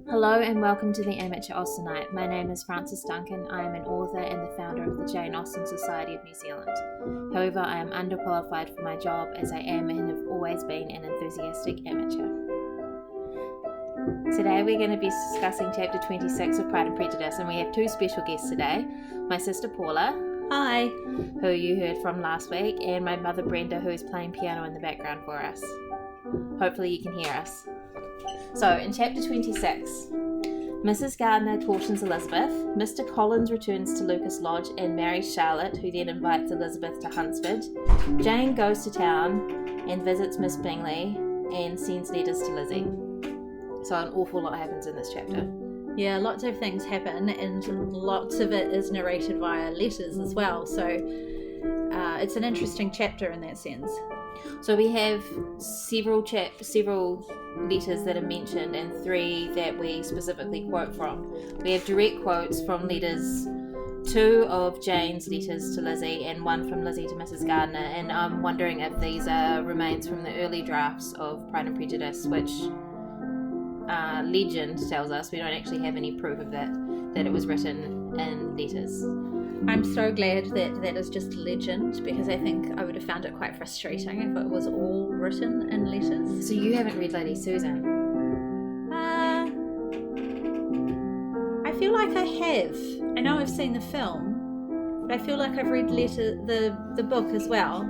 Hello and welcome to the Amateur Austenite. My name is Frances Duncan. I am an author and the founder of the Jane Austen Society of New Zealand. However, I am underqualified for my job as I am and have always been an enthusiastic amateur. Today we're going to be discussing chapter 26 of Pride and Prejudice, and we have two special guests today. My sister Paula, hi, who you heard from last week, and my mother Brenda, who is playing piano in the background for us. Hopefully you can hear us. So, in chapter 26, Mrs. Gardiner cautions Elizabeth, Mr. Collins returns to Lucas Lodge and marries Charlotte, who then invites Elizabeth to Hunsford. Jane goes to town and visits Miss Bingley and sends letters to Lizzie. So an awful lot happens in this chapter. Yeah, lots of things happen and lots of it is narrated via letters as well. So it's an interesting chapter in that sense. So we have several letters that are mentioned and three that we specifically quote from. We have direct quotes from letters, two of Jane's letters to Lizzie and one from Lizzie to Mrs. Gardiner, and I'm wondering if these are remains from the early drafts of Pride and Prejudice, which legend tells us, we don't actually have any proof of that it was written in letters. I'm so glad that that is just legend, because I think I would have found it quite frustrating if it was all written in letters. So you haven't read Lady Susan? I feel like I have. I know I've seen the film, but I feel like I've read the book as well.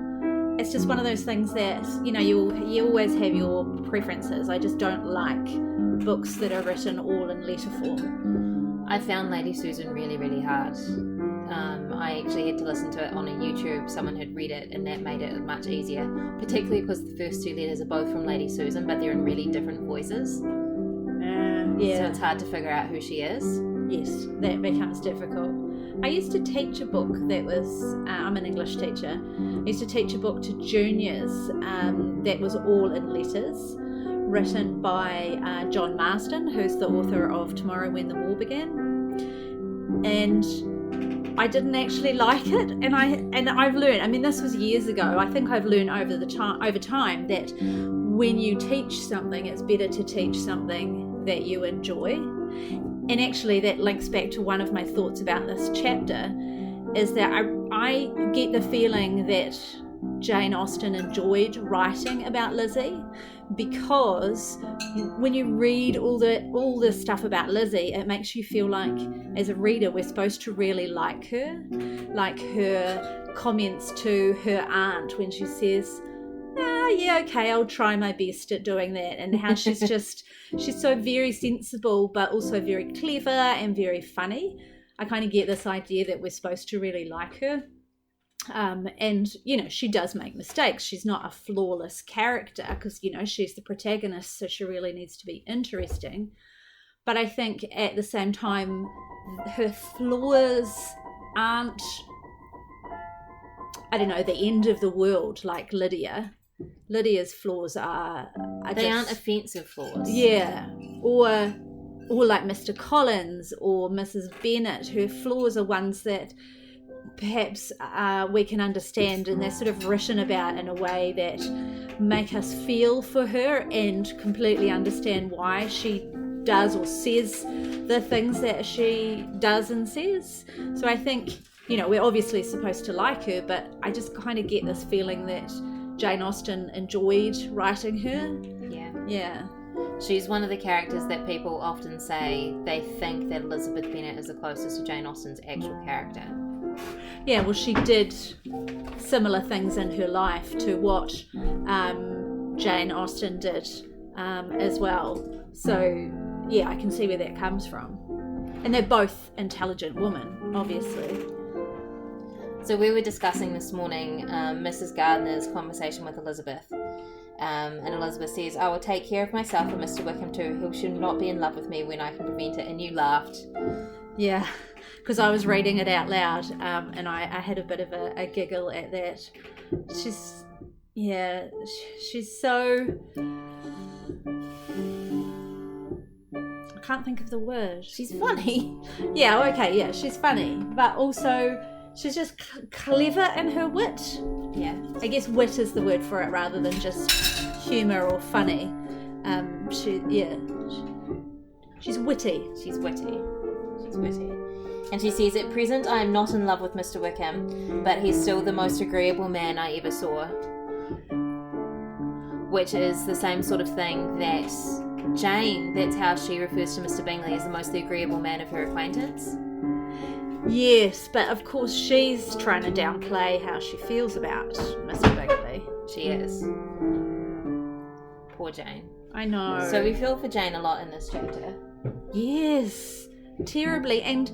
It's just one of those things that, you know, you always have your preferences. I just don't like books that are written all in letter form. I found Lady Susan really, really hard. I actually had to listen to it on a YouTube. Someone had read it and that made it much easier, particularly because the first two letters are both from Lady Susan, but they're in really different voices. Yeah. So it's hard to figure out who she is. Yes, that becomes difficult. I used to teach a book that was, I'm an English teacher, I used to teach a book to juniors that was all in letters, written by John Marsden, who's the author of Tomorrow When the War Began. And I didn't actually like it, and I've learned, I mean, this was years ago, I think I've learned over time that when you teach something, it's better to teach something that you enjoy. And actually that links back to one of my thoughts about this chapter, is that I get the feeling that Jane Austen enjoyed writing about Lizzie, because when you read all the stuff about Lizzie, it makes you feel like, as a reader, we're supposed to really like her comments to her aunt when she says, yeah, okay, I'll try my best at doing that, and how she's so very sensible but also very clever and very funny. I kind of get this idea that we're supposed to really like her. And, you know, she does make mistakes. She's not a flawless character because, you know, she's the protagonist, so she really needs to be interesting. But I think at the same time, her flaws aren't, I don't know, the end of the world like Lydia. Lydia's flaws are they aren't offensive flaws. Yeah. Or like Mr. Collins or Mrs. Bennet, her flaws are ones that perhaps we can understand, and they're sort of written about in a way that make us feel for her and completely understand why she does or says the things that she does and says. So I think, you know, we're obviously supposed to like her, but I just kind of get this feeling that Jane Austen enjoyed writing her. Yeah. She's one of the characters that people often say they think that Elizabeth Bennet is the closest to Jane Austen's actual character. Yeah, well, she did similar things in her life to what Jane Austen did as well. So, yeah, I can see where that comes from. And they're both intelligent women, obviously. So we were discussing this morning Mrs. Gardiner's conversation with Elizabeth. And Elizabeth says, I will take care of myself and Mr. Wickham too. He should not be in love with me when I can prevent it. And you laughed. Yeah, because I was reading it out loud and I had a bit of a giggle at that. She's so... I can't think of the word. She's funny. Yeah, okay, yeah, she's funny. But also, she's just clever in her wit. Yeah. I guess wit is the word for it rather than just humour or funny. She's witty. She's witty. And she says, at present I am not in love with Mr. Wickham, but he's still the most agreeable man I ever saw. Which is the same sort of thing that Jane, that's how she refers to Mr. Bingley, as the most agreeable man of her acquaintance. Yes, but of course she's trying to downplay how she feels about Mr. Bingley. She is. Poor Jane. I know. So we feel for Jane a lot in this chapter. Yes, terribly. And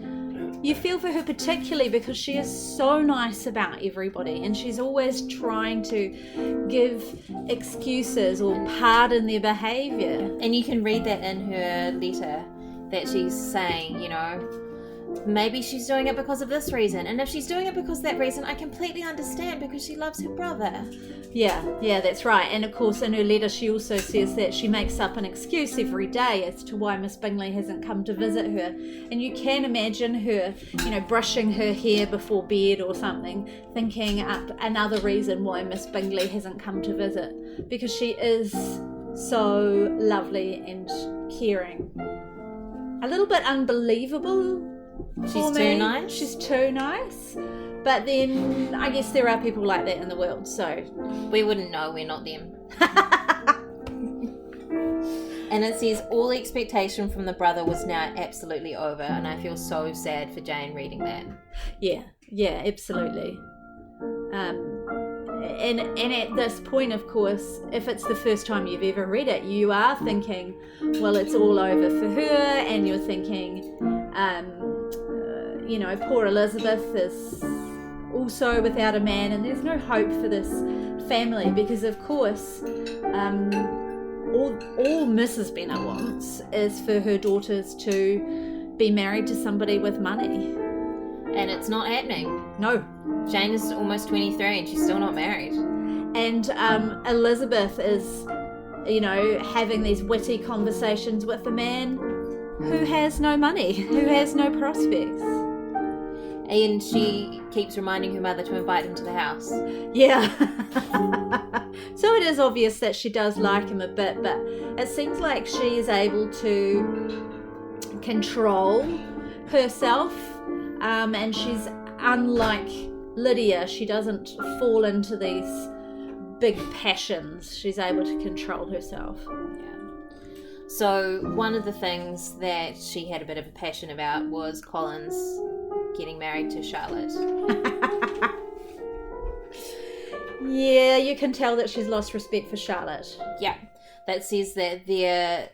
you feel for her particularly because she is so nice about everybody, and she's always trying to give excuses or pardon their behaviour. And you can read that in her letter, that she's saying, you know, maybe she's doing it because of this reason, and if she's doing it because of that reason, I completely understand, because she loves her brother. Yeah, that's right. And of course in her letter she also says that she makes up an excuse every day as to why Miss Bingley hasn't come to visit her. And you can imagine her, you know, brushing her hair before bed or something, thinking up another reason why Miss Bingley hasn't come to visit, because she is so lovely and caring. A little bit unbelievable. She's too nice? She's too nice. But then I guess there are people like that in the world, so we wouldn't know, we're not them. And it says all expectation from the brother was now absolutely over, and I feel so sad for Jane reading that. Yeah, absolutely. And at this point, of course, if it's the first time you've ever read it, you are thinking, well, it's all over for her, and you're thinking, you know, poor Elizabeth is also without a man, and there's no hope for this family, because of course all Mrs. Bennet wants is for her daughters to be married to somebody with money, and it's not happening. No. Jane is almost 23 and she's still not married, and Elizabeth is, you know, having these witty conversations with a man who has no money, who has no prospects. And she keeps reminding her mother to invite him to the house. Yeah. So it is obvious that she does like him a bit, but it seems like she is able to control herself, and she's unlike Lydia. She doesn't fall into these big passions. She's able to control herself. Yeah. So one of the things that she had a bit of a passion about was Colin's getting married to Charlotte. Yeah, you can tell that she's lost respect for Charlotte. Yeah, that says that their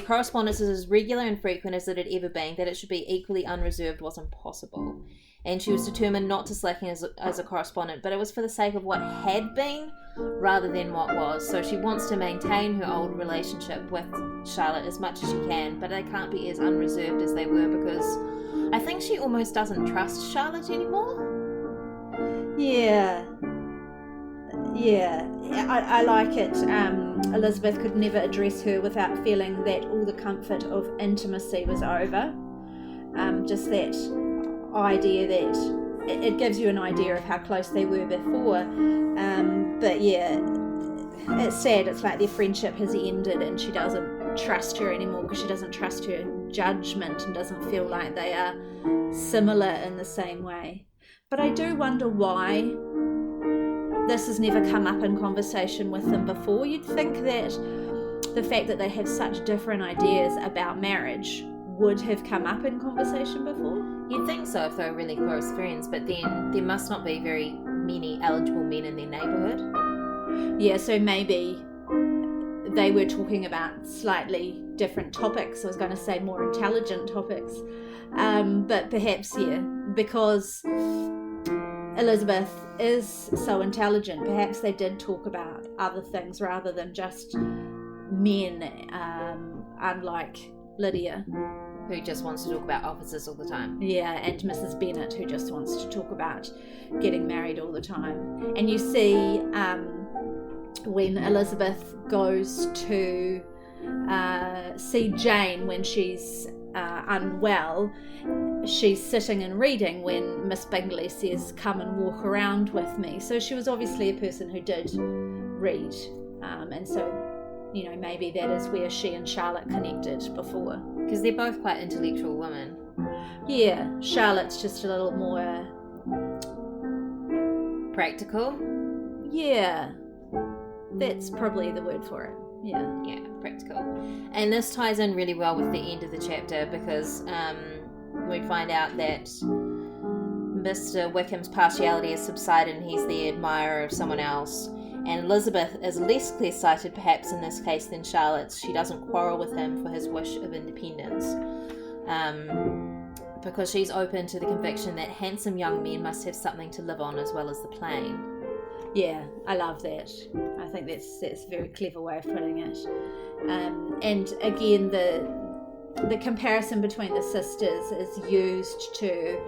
correspondence is as regular and frequent as it had ever been, that it should be equally unreserved was impossible. And she was determined not to slacken as a correspondent, but it was for the sake of what had been rather than what was. So she wants to maintain her old relationship with Charlotte as much as she can, but they can't be as unreserved as they were, because I think she almost doesn't trust Charlotte anymore. Yeah, I like it. Elizabeth could never address her without feeling that all the comfort of intimacy was over. Just that idea that it gives you an idea of how close they were before. But yeah, it's sad. It's like their friendship has ended and she doesn't trust her anymore, because she doesn't trust her judgment and doesn't feel like they are similar in the same way. But I do wonder why this has never come up in conversation with them before. You'd think that the fact that they have such different ideas about marriage would have come up in conversation before. You'd think so if they were really close friends, but then there must not be very many eligible men in their neighbourhood. Yeah, so maybe they were talking about slightly different topics. I was going to say more intelligent topics. But perhaps, yeah, because Elizabeth is so intelligent, perhaps they did talk about other things rather than just men, unlike Lydia, who just wants to talk about officers all the time. Yeah, and Mrs. Bennet, who just wants to talk about getting married all the time. And you see when Elizabeth goes to see Jane when she's unwell, she's sitting and reading when Miss Bingley says, "Come and walk around with me." So she was obviously a person who did read, and so maybe that is where she and Charlotte connected before. Because they're both quite intellectual women. Yeah, Charlotte's just a little more... practical? Yeah, that's probably the word for it. Yeah, practical. And this ties in really well with the end of the chapter, because we find out that Mr. Wickham's partiality has subsided and he's the admirer of someone else. And Elizabeth is less clear-sighted perhaps in this case than Charlotte. She doesn't quarrel with him for his wish of independence, because she's open to the conviction that handsome young men must have something to live on as well as the plain. Yeah, I love that. I think that's a very clever way of putting it. And again, the comparison between the sisters is used to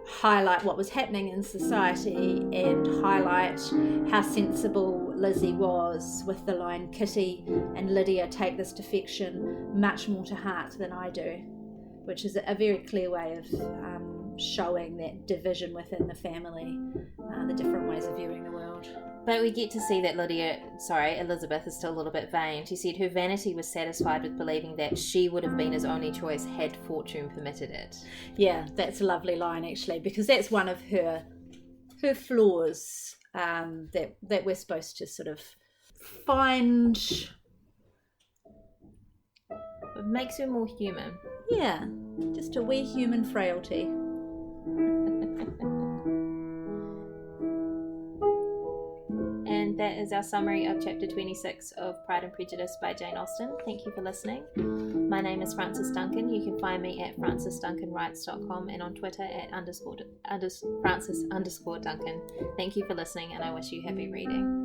highlight what was happening in society and highlight how sensible Lizzie was with the line, Kitty and Lydia take this defection much more to heart than I do, which is a very clear way of showing that division within the family, the different ways of viewing the world. But we get to see that Elizabeth is still a little bit vain. She said her vanity was satisfied with believing that she would have been his only choice had fortune permitted it. Yeah, that's a lovely line actually, because that's one of her flaws that we're supposed to sort of find. It makes her more human. Yeah, just a wee human frailty. And that is our summary of chapter 26 of Pride and Prejudice by Jane Austen. Thank you for listening. My name is Frances Duncan. You can find me at francesduncanwrites.com and on Twitter at Frances_Duncan. Thank you for listening, and I wish you happy reading.